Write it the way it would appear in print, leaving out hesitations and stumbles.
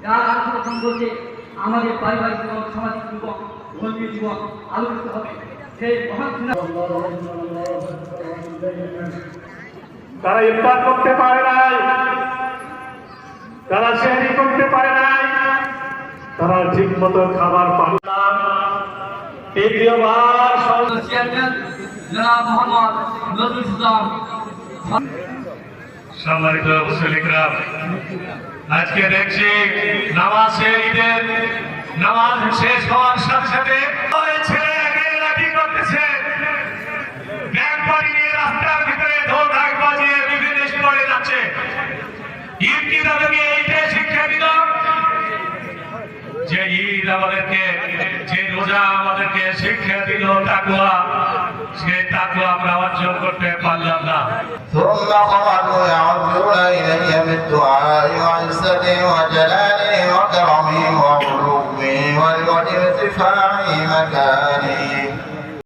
যার আত্মসম্মান বলতে আমাদের পারিবারিক জীবন, সামাজিক জীবন, ধর্মীয় জীবন আলোকিত হবে। সেই মহান তারা ইফতার করতে পারে নাই, তারা সেহরি করতে পারে নাই, তারা ঠিক মতো খাবার পাবে না। তৃতীয়বার চেয়ারম্যান জনাব মোহাম্মদ নজরুল ইসলাম। সম্মানিত মুসলিকরা, আজকে দেখছি নামাজে ঈদের নামাজ শেষ হওয়ার সাথে সাথে লাঠি করতেছে, ব্যাগ বাড়ি নিয়ে রাস্তার ভিতরে ঢোক বাজিয়ে বিভিন্ন স্কুলে যাচ্ছে। ঈদ কি তাদেরকে এইটাই শিক্ষা দিল যে ঈদ আমাদেরকে, যে রোজা আমাদেরকে শিক্ষা দিল তাকওয়া, সেই তাকওয়া আমরা অর্জন করতে পারলাম না। ثم قالوا يعودون إلي بالدعاء وعزتي وجلالي وكرمي وعلومي وارتفاع مكاني